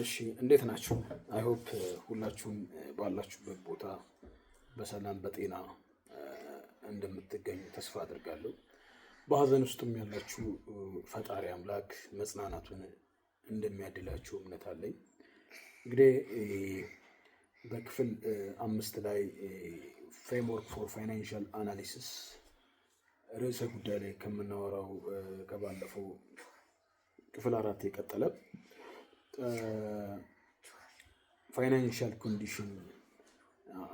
እሺ እንዴት ናችሁ? አይ ሆፕ ሁላችሁም ባላችሁበት ቦታ በሰላም በጤና እንደምትገኙ ተስፋ አድርጋለሁ። በሀዘን ውስጥም ያላችሁ ፈጣሪ አምላክ መጽናናቱን እንደሚያድላችሁ እምነት አለኝ። እንግዲህ በክፍል 5 ላይ ፍሬምወርክ ፎር ፋይናንሻል አናሊሲስ ርዕሰ ጉዳይ ላይ ከምናወራው ከባለፈው ክፍል 4 የቀጠለ ፋይናንሻል ኮንዲሽን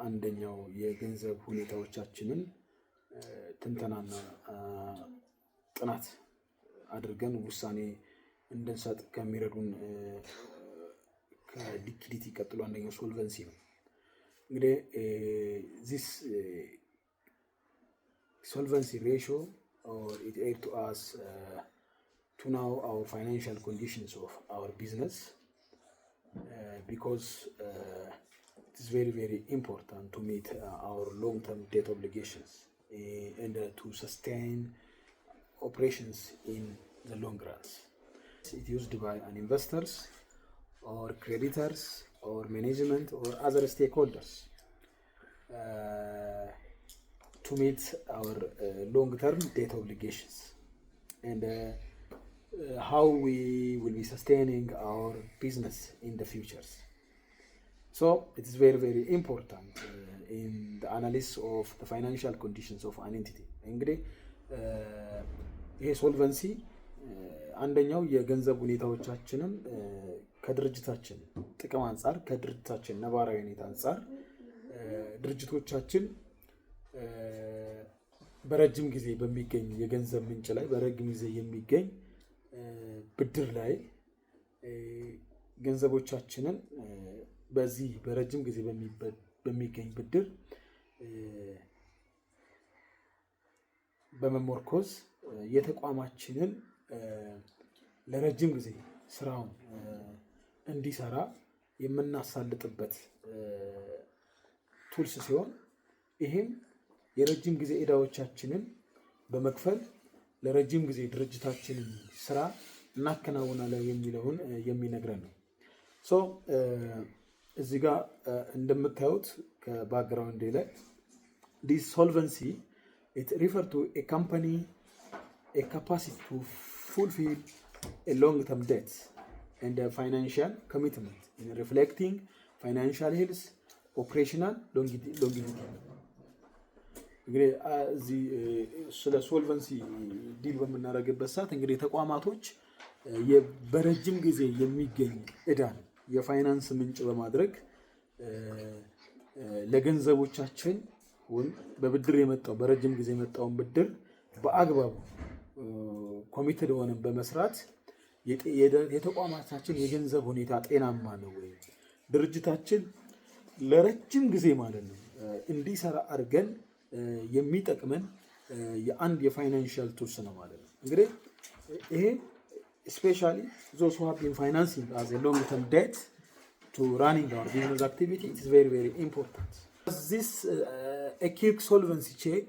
አንደኛው የገንዘብ ሁኔታዎቻችንን ትንተናና ጥናት አድርገን ውሳኔ እንድንሰጥ ከሚረዱን ከሊኩዲቲ ቀጥሎ አንደኛው ሶልቨንሲ ነው። እንግዲህ ዚስ solvency ratio or it aid to us to know our financial conditions of our business because it is very important to meet our long-term debt obligations and to sustain operations in the long runs. It used by an investors or creditors or management or other stakeholders to meet our long-term debt obligations and how we will be sustaining our business in the futures. So it is very important in the analysis of the financial conditions of an entity. እንግዲህ ይሄ ሶልቨንሲ አንደኛው የገንዘብ ሁኔታዎቻችንን ከድርጅታችን ጥቅም አንጻር ከድርጅታችን ነባራዊ ሁኔታ አንጻር ድርጅቶቻችን በረጅም ጊዜ በሚገኝ የገንዘብ ምንጭ ላይ በረጅም ጊዜ የሚገኝ ብድር ላይ ገንዘቦቻችንን በዚህ በረጅም ጊዜ በሚገኝ ብድር በመመርኮዝ የተቋማችንን ለረጅም ጊዜ ስራውን እንዲሰራ የምናሳልጥበት ቱልስ ሲሆን ይሄም የረጅም ጊዜ ዕዳዎቻችንን በመክፈል ለረጅም ጊዜ ድርጅታችንን ስራ እናከናውናለን የሚለውን የሚነግረን ነው። ሶ እዚህ ጋር እንደምታዩት ከባክግራውንድ ላይ this solvency it refer to a company a capacity to fulfill a long-term debt and a financial commitment in reflecting financial health, operational longevity. እንግዲህ እዚህ ስለ ሶልቨንሲ ዲል በምናደርግበት ሰዓት እንግዲህ ተቋማቶች በረጅም ጊዜ የሚገኝ ዕዳን የፋይናንስ ምንጭ በማድረግ ለገንዘቦቻችን በብድር የመጣው በረጅም ጊዜ የመጣውን ብድር በአግባቡ ኮሚትድ ሆነን በመስራት የተቋማታችን የገንዘብ ሁኔታ ጤናማ ነው ወይ ድርጅታችን ለረጅም ጊዜ ማለት ነው እንዲሰራ አድርገን የሚጠቅመን የአንድ የፋይናንሻል ቱልስ ነው ማለት ነው። እንግዲህ ይሄ especially those who have been financing as a long-term debt to running our business activity, it is very important. This a quick solvency check,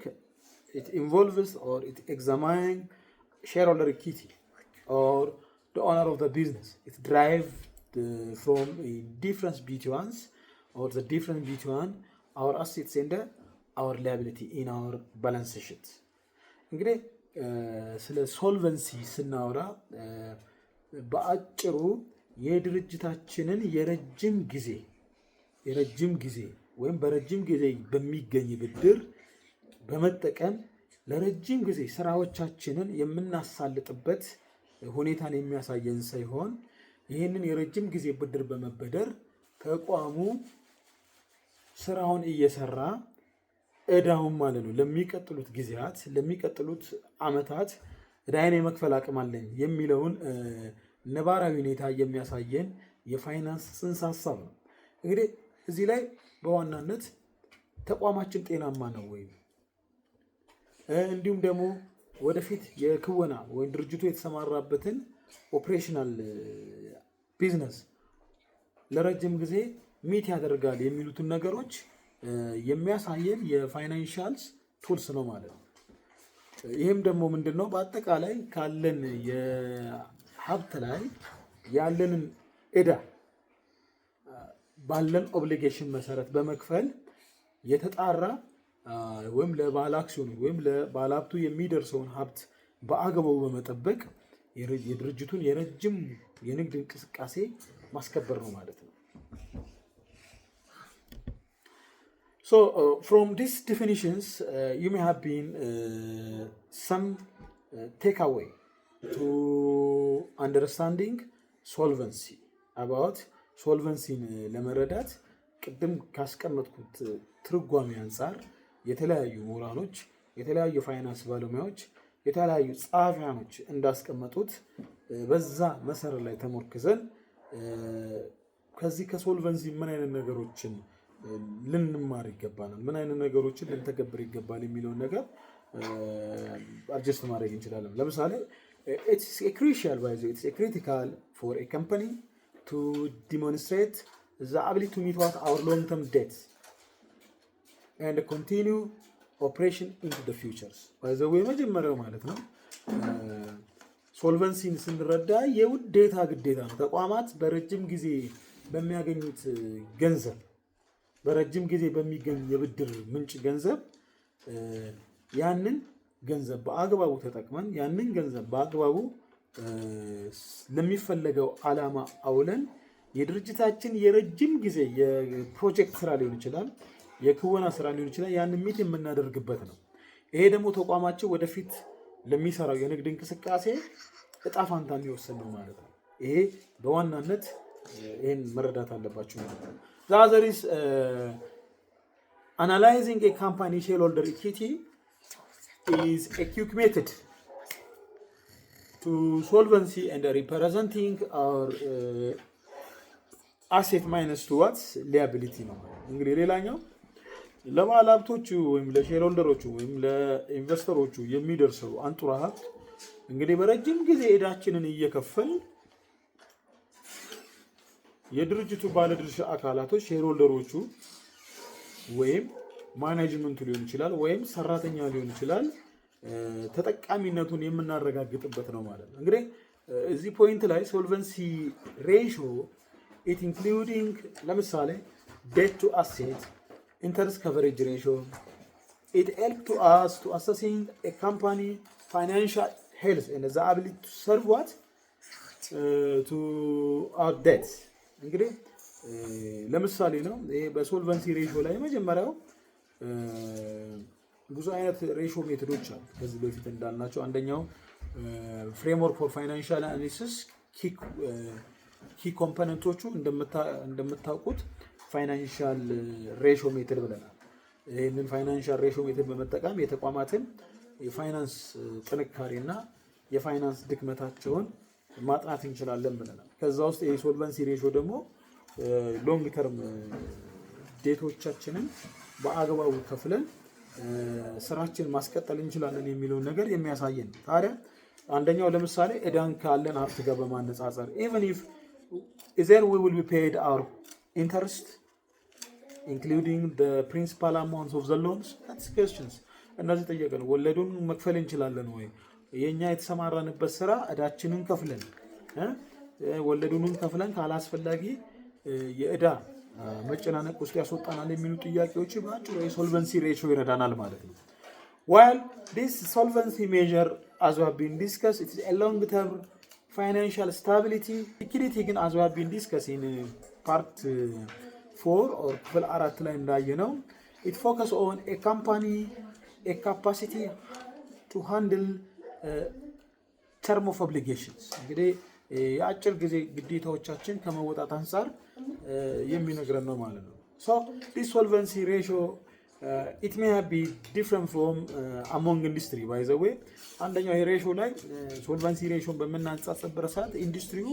it involves or it examines shareholder equity or the owner of the business. It drives from a difference between or the difference between our assets and our liability in our balance sheet. እንግዲህ ስለ ሶልቨንሲ ስናወራ በአጭሩ የድርጅታችንን የረጅም ጊዜ ወይም በረጅም ጊዜ በሚገኝ ብድር በመጠቀም ለረጅም ጊዜ ስራዎቻችንን የምናሳልጥበት ሁኔታን የሚያሳየን ሳይሆን ይህንን የረጅም ጊዜ ብድር በመበደር ተቋሙ ስራውን እየሰራ ዕዳውን ማለት ነው ለሚቀጥሉት ጊዜያት ለሚቀጥሉት አመታት ዕዳዬን የመክፈል አቅም አለኝ የሚለውን ነባራዊ ሁኔታ የሚያሳየን የፋይናንስ ጽንሰ ሐሳብ ነው። እንግዲህ እዚህ ላይ በዋናነት ተቋማችን ጤናማ ነው ወይ እንዲሁም ደግሞ ወደፊት የክወና ወይም ድርጅቱ የተሰማራበትን ኦፕሬሽናል ቢዝነስ ለረጅም ጊዜ ሚት ያደርጋል የሚሉትን ነገሮች የሚያሳየን የፋይናንሻልስ ቱልስ ነው ማለት ነው። ይህም ደግሞ ምንድነው በአጠቃላይ ካለን የሀብት ላይ ያለንን ዕዳ ባለን ኦብሊጌሽን መሰረት በመክፈል የተጣራ ወይም ለባለ አክሲዮኑ ወይም ለባለ ሀብቱ የሚደርሰውን ሀብት በአግባቡ በመጠበቅ የድርጅቱን የረጅም የንግድ እንቅስቃሴ ማስከበር ነው ማለት ነው። So from these definitions you may have been some takeaway to understanding solvency about solvency ለመረዳት ቅድም ካስቀመጥኩት ትርጓሜ አንፃር የተለያዩ ምሁራኖች የተለያዩ ፋይናንስ ባለሙያዎች የተለያዩ ጻፊያኖች እንዳስቀመጡት በዛ መሰረት ላይ ተሞርክዘን ከዚህ ከሶልቨንሲ ምን አይነት ነገሮችን ልንማር ይገባናል፣ ምን አይነት ነገሮችን ልንተገብር ይገባል የሚለውን ነገር አድጀስት ማድረግ እንችላለን። ለምሳሌ it's a crucial by the it's a critical for a company to demonstrate the ability to meet what our long-term debts and continue operation into the futures. by the way መጀመሪያው ማለት ነው ሶልቨንሲን ስንረዳ የውዴታ ግዴታ ነው። ተቋማት በረጅም ጊዜ በሚያገኙት ገንዘብ በረጅም ጊዜ በሚገኝ የብድር ምንጭ ገንዘብ ያንን ገንዘብ በአግባቡ ተጠቅመን ያንን ገንዘብ በአግባቡ ለሚፈለገው ዓላማ አውለን የድርጅታችን የረጅም ጊዜ የፕሮጀክት ስራ ሊሆን ይችላል፣ የክወና ስራ ሊሆን ይችላል፣ ያንን ሚት የምናደርግበት ነው። ይሄ ደግሞ ተቋማቸው ወደፊት ለሚሰራው የንግድ እንቅስቃሴ እጣ ፋንታ የሚወስን ነው ማለት ነው። ይሄ በዋናነት ይሄን መረዳት አለባችሁ ማለት ነው። The other is analyzing a company shareholder equity is a quick method to solvency and representing our asset minus towards liability ነው። እንግዲህ ሌላኛው ለባለ ሀብቶቹ ወይም ለሼርሆልደሮቹ ወይም ለኢንቨስተሮቹ የሚደርሰው አንጡራ ሀብት እንግዲህ በረጅም ጊዜ ዕዳችንን እየከፈል የድርጅቱ ባለድርሻ አካላቶች ሼርሆልደሮቹ ወይም ማኔጅመንቱ ሊሆን ይችላል ወይም ሰራተኛ ሊሆን ይችላል ተጠቃሚነቱን የምናረጋግጥበት ነው ማለት ነው። እንግዲህ እዚህ ፖይንት ላይ ሶልቨንሲ ሬሽዮ it including ለምሳሌ debt to asset, interest coverage ratio. It helps to us to assessing a company financial health and the ability to serve what to our debts. እንግዲህ ለምሳሌ ነው ይሄ በሶልቨንሲ ሬሽዮ ላይ መጀመሪያው ብዙ አይነት ሬሽዮ ሜቶዶች አሉ። ከዚህ በፊት እንዳልናቸው አንደኛው ፍሬምወርክ ፎር ፋይናንሻል አናሊሲስ ኪ ኮምፖነንቶቹ እንደምታውቁት ፋይናንሻል ሬሽዮ ሜትድ ብለናል። ይህንን ፋይናንሻል ሬሽዮ ሜትድ በመጠቀም የተቋማትን የፋይናንስ ጥንካሬና የፋይናንስ ድክመታቸውን ማጥናት እንችላለን ብለናል። ከዛ ውስጥ የሶልቨንሲ ሬሽዮ ደግሞ ሎንግ ተርም ዴቶቻችንን በአግባቡ ከፍለን ስራችን ማስቀጠል እንችላለን የሚለውን ነገር የሚያሳየን። ታዲያ አንደኛው ለምሳሌ ዕዳን ካለን ሀብት ጋር በማነጻጸር even if either we will be paid our interest including the principal amounts of the loans, that's questions. እነዚህ ጠየቀን ወለዱን መክፈል እንችላለን ወይ? የኛ የተሰማራንበት ስራ ዕዳችንን ከፍለን ወለዱንም ከፍለን ካላስፈላጊ የዕዳ መጨናነቅ ውስጥ ያስወጣናል የሚሉ ጥያቄዎች ባጭሩ የሶልቨንሲ ሬሽዮ ይረዳናል ማለት ነው። While this solvency measure as we have been discussed, it is a long term financial stability. Liquidity ግን as we have been discussed in part 4 or ክፍል 4 ላይ እንዳየነው it focus on a company a capacity to handle term of obligations. እንግዲህ የአጭር ጊዜ ግዴታዎቻችን ከመወጣት አንፃር የሚነግረን ነው ማለት ነው። So this solvency ratio it may be different from among industry by the way. አንደኛው ይሄ ሬሽዮ ላይ ሶልቨንሲ ሬሽዮን በምናነጻጽርበት ሰዓት ኢንዱስትሪው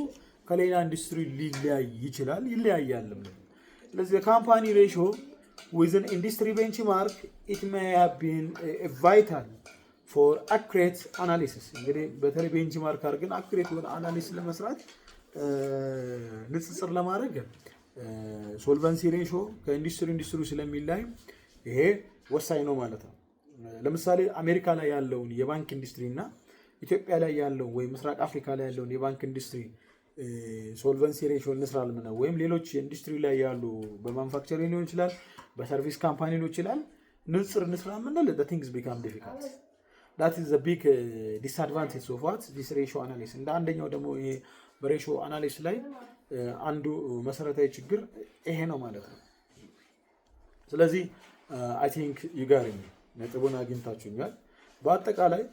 ከሌላ ኢንዱስትሪ ሊለያይ ይችላል ይለያያልም። ስለዚህ የካምፓኒ ሬሽዮ with an industry benchmark it may have been vital for accurate analysis. እንግዲህ በተለይ ቤንችማርክ አድርገን አኩሬት የሆነ አናሊሲስ ለመስራት ንጽጽር ለማድረግ ሶልቨንሲ ሬሽዮ ከኢንዱስትሪ ስለሚለይ ይሄ ወሳኝ ነው ማለት ነው። ለምሳሌ አሜሪካ ላይ ያለውን የባንክ ኢንዱስትሪ እና ኢትዮጵያ ላይ ያለውን ወይ ምስራቅ አፍሪካ ላይ ያለውን የባንክ ኢንዱስትሪ ሶልቨንሲ ሬሾ እንስራል ነው ወይም ሌሎች ኢንዱስትሪ ላይ ያሉ በማኑፋክቸሪንግ ሊሆን ይችላል፣ በሰርቪስ ካምፓኒ ሊሆን ይችላል ንጽር እንስራ ምንል the things become difficult. that is the big disadvantage of what this ratio analysis እንደ አንደኛው ደግሞ ይሄ በሬሾ አናሊሲስ ላይ አንዱ መሰረታዊ ችግር ይሄ ነው ማለት ነው። ስለዚህ I think you got me ነጥቡን አግኝታችሁኛል። በአጠቃላይ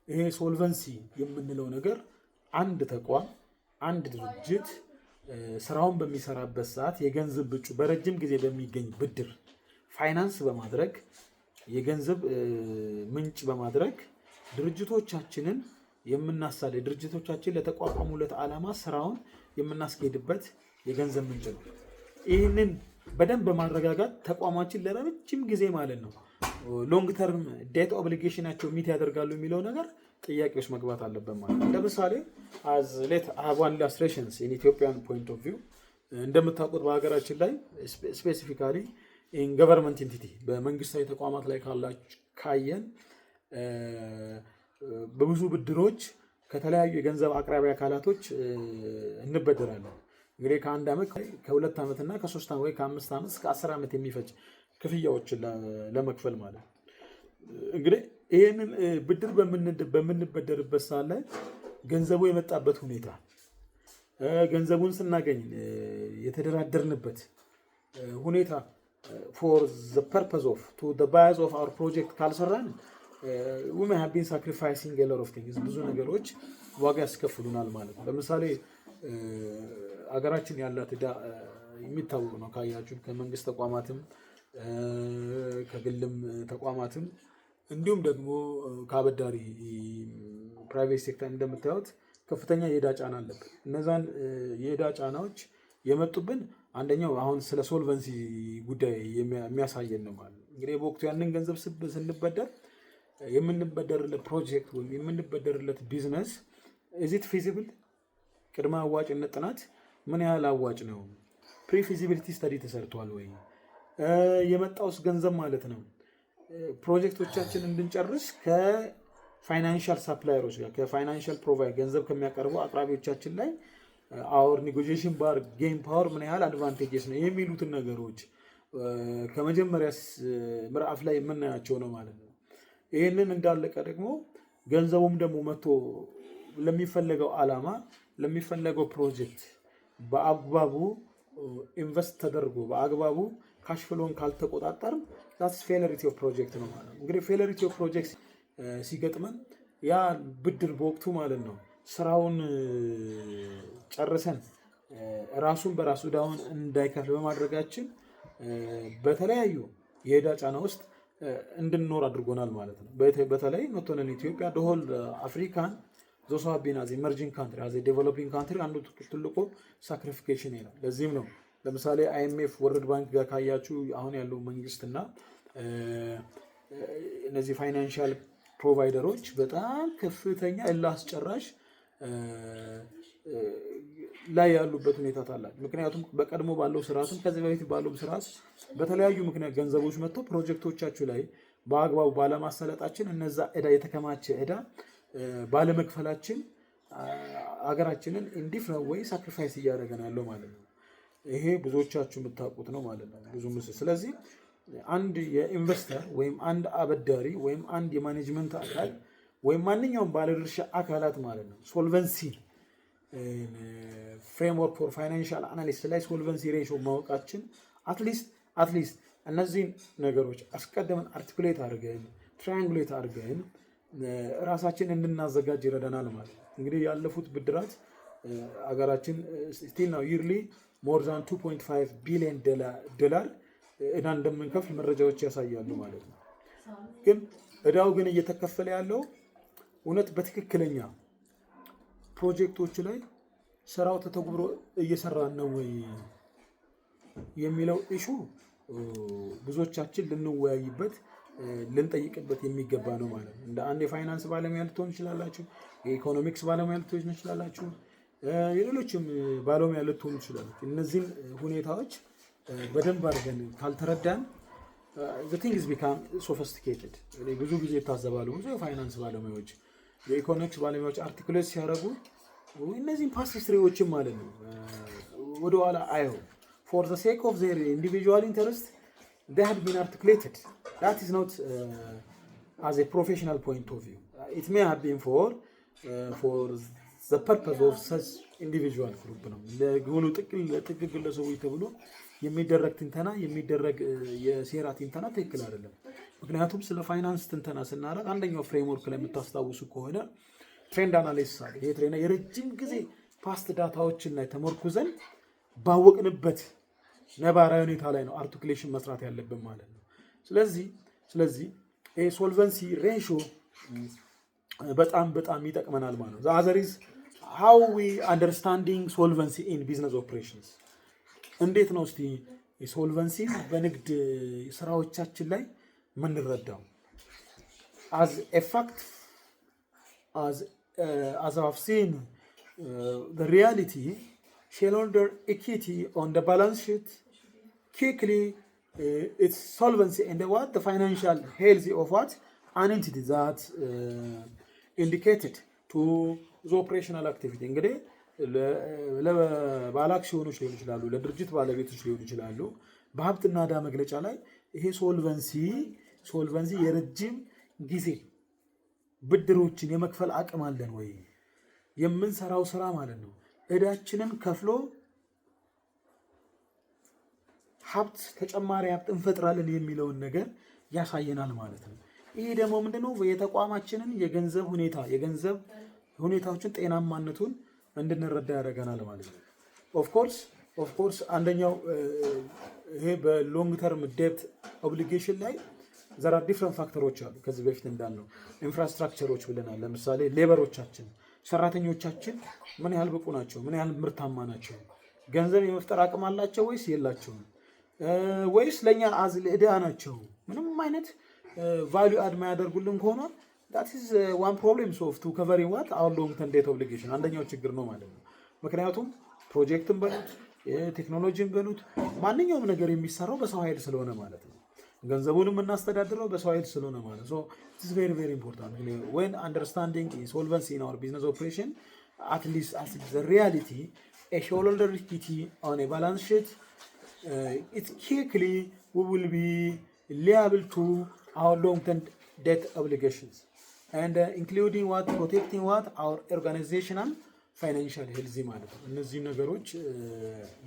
ይሄ ሶልቨንሲ የምንለው ነገር አንድ ተቋም አንድ ድርጅት ስራውን በሚሰራበት ሰዓት የገንዘብ ብጩ በረጅም ጊዜ በሚገኝ ብድር ፋይናንስ በማድረግ የገንዘብ ምንጭ በማድረግ ድርጅቶቻችንን የምናሳልጥ ድርጅቶቻችን ለተቋቋሙለት ዓላማ ስራውን የምናስኬድበት የገንዘብ ምንጭ ነው። ይህንን በደንብ በማረጋጋት ተቋማችን ለረጅም ጊዜ ማለት ነው ሎንግ ተርም ዴት ኦብሊጌሽናቸው ሚት ያደርጋሉ የሚለው ነገር ጥያቄ ውስጥ መግባት አለበት ማለት ነው። ለምሳሌ as let have one illustrations in Ethiopian point of view እንደምታውቁት በሀገራችን ላይ ስፔሲፊካሊ in government entity በመንግስታዊ ተቋማት ላይ ካየን በብዙ ብድሮች ከተለያዩ የገንዘብ አቅራቢ አካላቶች እንበደራለን። እንግዲህ ከአንድ ዓመት ከሁለት ዓመት እና ከ3 ዓመት ወይ ከ5 ዓመት እስከ 10 ዓመት የሚፈጅ ክፍያዎችን ለመክፈል ማለት ነው። እንግዲህ ይሄንን ብድር በምንበደርበት ሰዓት ላይ ገንዘቡ የመጣበት ሁኔታ ገንዘቡን ስናገኝ የተደራደርንበት ሁኔታ for the purpose of to the buyers of our project ካልሰራን we may have been sacrificing a lot of things ብዙ ነገሮች ዋጋ ያስከፍሉናል ማለት ነው። ለምሳሌ አገራችን ያላት ዕዳ የሚታወቅ ነው ካያችሁ ከመንግስት ተቋማትም ከግልም ተቋማትም እንዲሁም ደግሞ ከአበዳሪ ፕራይቬት ሴክተር እንደምታዩት ከፍተኛ የዕዳ ጫና አለብን። እነዛን የዕዳ ጫናዎች የመጡብን አንደኛው አሁን ስለ ሶልቨንሲ ጉዳይ የሚያሳየን ነው ማለት ነው። እንግዲህ በወቅቱ ያንን ገንዘብ ስንበደር የምንበደርለት ፕሮጀክት ወይም የምንበደርለት ቢዝነስ is it feasible ቅድመ አዋጭነት ጥናት ምን ያህል አዋጭ ነው? ፕሪ ፊዚቢሊቲ ስተዲ ተሰርቷል ወይ? የመጣውስ ገንዘብ ማለት ነው ፕሮጀክቶቻችን እንድንጨርስ ከፋይናንሻል ሳፕላየሮች ጋር ከፋይናንሻል ፕሮቫይድ ገንዘብ ከሚያቀርቡ አቅራቢዎቻችን ላይ አወር ኔጎሽዬሽን ባር ጌም ፓወር ምን ያህል አድቫንቴጅስ ነው የሚሉትን ነገሮች ከመጀመሪያ ምዕራፍ ላይ የምናያቸው ነው ማለት ነው። ይህንን እንዳለቀ ደግሞ ገንዘቡም ደግሞ መጥቶ ለሚፈለገው ዓላማ ለሚፈለገው ፕሮጀክት በአግባቡ ኢንቨስት ተደርጎ በአግባቡ ካሽ ፍሎን ካልተቆጣጠርን that's failure of project ነው ማለት ነው። እንግዲህ failure of project ሲገጥመን ያ ብድር በወቅቱ ማለት ነው ስራውን ጨርሰን ራሱን በራሱ ዳውን እንዳይከፍል በማድረጋችን በተለያዩ የዕዳ ጫና ውስጥ እንድንኖር አድርጎናል ማለት ነው። በተለይ not only ኢትዮጵያ the whole African those who have been as emerging country as a developing country አንዱ ትልቁ ሳክሪፊኬሽን ነው። ለዚህም ነው ለምሳሌ IMF ወርልድ ባንክ ጋር ካያችሁ አሁን ያለው መንግስትና እነዚህ ፋይናንሻል ፕሮቫይደሮች በጣም ከፍተኛ እላስጨራሽ ላይ ያሉበት ሁኔታ ታላቅ። ምክንያቱም በቀድሞ ባለው ስርዓትም ከዚህ በፊት ባለው ስርዓት በተለያዩ ምክንያት ገንዘቦች መጥተው ፕሮጀክቶቻችሁ ላይ በአግባቡ ባለማሰለጣችን እነዛ ዕዳ የተከማቸ ዕዳ ባለመክፈላችን አገራችንን ኢንዲፍረንት ወይ ሳክሪፋይስ እያደረገን ያለው ማለት ነው። ይሄ ብዙዎቻችሁ የምታውቁት ነው ማለት ነው ብዙ ምስል። ስለዚህ አንድ የኢንቨስተር ወይም አንድ አበዳሪ ወይም አንድ የማኔጅመንት አካል ወይም ማንኛውም ባለድርሻ አካላት ማለት ነው ሶልቨንሲ ፍሬምወርክ ፎር ፋይናንሻል አናሊሲስ ላይ ሶልቨንሲ ሬሾ ማወቃችን አትሊስት እነዚህን ነገሮች አስቀድመን አርቲኩሌት አድርገን ትራያንጉሌት አድርገን ራሳችን እንድናዘጋጅ ይረዳናል ማለት ነው። እንግዲህ ያለፉት ብድራት አገራችን ስቲል ነው ይርሊ ሞር ዛን 2.5 ቢሊዮን ዶላር ዕዳ እንደምንከፍል መረጃዎች ያሳያሉ ማለት ነው። ግን ዕዳው ግን እየተከፈለ ያለው እውነት በትክክለኛ ፕሮጀክቶች ላይ ስራው ተተግብሮ እየሰራን ነው ወይ የሚለው ኢሹ ብዙዎቻችን ልንወያይበት ልንጠይቅበት የሚገባ ነው ማለት ነው። እንደ አንድ የፋይናንስ ባለሙያ ልትሆን ትችላላችሁ፣ የኢኮኖሚክስ ባለሙያ ልትሆን ትችላላችሁ፣ የሌሎችም ባለሙያ ልትሆን ትችላላችሁ። እነዚህን ሁኔታዎች በደንብ አድርገን ካልተረዳን the thing is become sophisticated። ብዙ ጊዜ ይታዘባሉ ብዙ የፋይናንስ ባለሙያዎች የኢኮኖሚክስ ባለሙያዎች አርቲኩሌት ሲያደርጉ እነዚህን ፓስት ሂስትሪዎችም ማለት ነው ወደኋላ አየው for the sake of their individual interest they had been articulated. That is not as a professional point of view. It may have been for the purpose of such individual group ነው ለግሉ ጥቅል ግለሰቦች ተብሎ የሚደረግ ትንተና የሚደረግ የሴራ ትንተና ትክክል አይደለም። ምክንያቱም ስለ ፋይናንስ ትንተና ስናደርግ አንደኛው ፍሬምወርክ ላይ የምታስታውሱ ከሆነ ትሬንድ አናሊሲስ አለ። ይሄ ትሬንድ የረጅም ጊዜ ፓስት ዳታዎችን ላይ ተመርኩዘን ባወቅንበት ነባራዊ ሁኔታ ላይ ነው አርቲኩሌሽን መስራት ያለብን ማለት ነው። ስለዚህ ሶልቨንሲ ሬሾ በጣም ይጠቅመናል ማለት ነው። the other is how we understanding solvency in business operations እንዴት ነው እስቲ ሶልቨንሲ በንግድ ስራዎቻችን ላይ ምንረዳው as a fact as I've seen the reality shareholder equity on the balance sheet quickly its solvency and the financial health of an entity that indicated to the operational activity እንግዲህ ለባለ አክሲዮኖች ሊሆኑ ይችላሉ ለድርጅት ባለቤቶች ሊሆኑ ይችላሉ በሀብትና ዕዳ መግለጫ ላይ ይሄ ሶልቨንሲ የረጅም ጊዜ ብድሮችን የመክፈል አቅም አለን ወይ የምንሰራው ስራ ማለት ነው ዕዳችንን ከፍሎ ሀብት ተጨማሪ ሀብት እንፈጥራለን የሚለውን ነገር ያሳየናል ማለት ነው። ይሄ ደግሞ ምንድነው የተቋማችንን የገንዘብ ሁኔታዎችን ጤናማነቱን እንድንረዳ ያደርገናል ማለት ነው። ኦፍ ኮርስ አንደኛው ይሄ በሎንግ ተርም ዴፕት ኦብሊጌሽን ላይ ዘራ ዲፍረንት ፋክተሮች አሉ። ከዚህ በፊት እንዳልነው ኢንፍራስትራክቸሮች ብለናል። ለምሳሌ ሌበሮቻችን ሰራተኞቻችን ምን ያህል ብቁ ናቸው? ምን ያህል ምርታማ ናቸው? ገንዘብ የመፍጠር አቅም አላቸው ወይስ የላቸውም? ወይስ ለኛ አዝል ዕዳ ናቸው? ምንም አይነት ቫልዩ አድ ማያደርጉልን ከሆነ that is one problem so to covering what our long term debt obligation አንደኛው ችግር ነው ማለት ነው። ምክንያቱም ፕሮጀክትን በሉት ቴክኖሎጂን በሉት ማንኛውም ነገር የሚሰራው በሰው ኃይል ስለሆነ ማለት ነው። ገንዘቡንም እናስተዳድረው በሰው ኃይል ስለሆነ ማለት ነው። so it is very important when understanding solvency in our business operation at least as the reality a shareholder equity on a balance sheet it quickly we will be liable to our long term debt obligations and including what protecting what our organizational financial health ማለት ነው። እነዚህ ነገሮች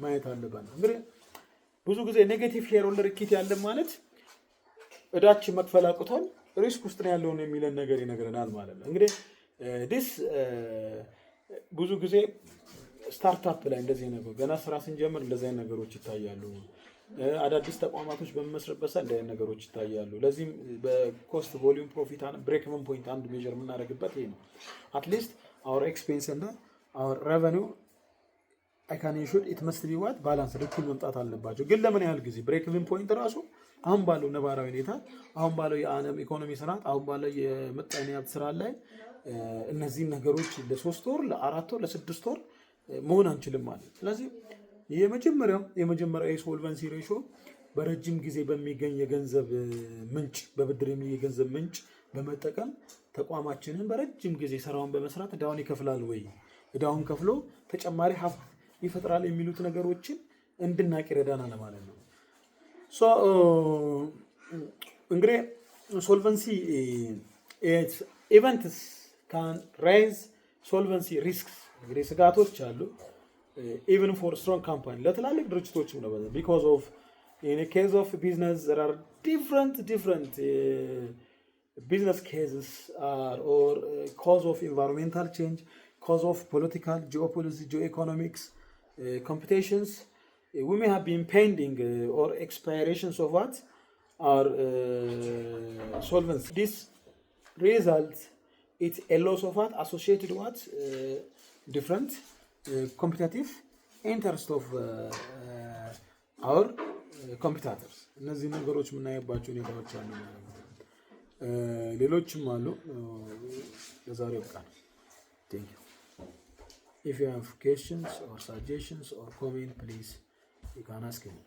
ማየት አለብን። እንግዲህ ብዙ ጊዜ ኔጌቲቭ ሼርሆልደር ኢኩዊቲ ያለ ማለት ዕዳችን መክፈል አቅቶን ሪስክ ውስጥ ነው ያለው የሚለን ነገር ይነግረናል ማለት ነው። እንግዲህ this ብዙ ጊዜ ስታርታፕ ላይ እንደዚህ ነገር ገና ስራ ስንጀምር እንደዚህ አይነት ነገሮች ይታያሉ። አዳዲስ ተቋማቶች በመመስረትበት ሰዓት እንደዚህ ነገሮች ይታያሉ። ለዚህም በኮስት ቮሊዩም ፕሮፊት እና ብሬክ ኢቨን ፖይንት አንዱ ሜጀር የምናደርግበት ይሄ ነው። at least our expense and our revenue I can ensure it must be what balance እኩል መምጣት አለባቸው። ግን ለምን ያህል ጊዜ ብሬክ ኢቨን ፖይንት ራሱ አሁን ባለው ነባራዊ ሁኔታ አሁን ባለው የዓለም ኢኮኖሚ ስርዓት አሁን ባለው የምጣኔ ሀብት ስራ ላይ እነዚህ ነገሮች ለ3 ወር ለ4 ወር ለ6 ወር መሆን አንችልም ማለት። ስለዚህ የመጀመሪያው የሶልቨንሲ ሬሾ በረጅም ጊዜ በሚገኝ የገንዘብ ምንጭ በብድር የገንዘብ ምንጭ በመጠቀም ተቋማችንን በረጅም ጊዜ ስራውን በመስራት ዕዳውን ይከፍላል ወይ ዕዳውን ከፍሎ ተጨማሪ ሀብት ይፈጥራል የሚሉት ነገሮችን እንድናቅ ይረዳናል ማለት ነው። ሶ እንግዲህ ሶልቨንሲ ኢቨንትስ ካን ራይዝ ሶልቨንሲ ሪስክስ እንግዲህ ስጋቶች አሉ even for strong company ለትላልቅ ድርጅቶችም ነው because of in a case of business there are different business cases or cause of environmental change cause of political geopolitics geoeconomics competitions we may have been pending or expirations of what our solvency this result it's a loss of what associated what different competitive interest of our competitors እነዚህ ነገሮች የምናየባቸው ሁኔታዎች አሉ ማለት ነው። ሌሎችም አሉ። ለዛሬው በቃ thank you. If you have questions or suggestions or comment please you can ask me.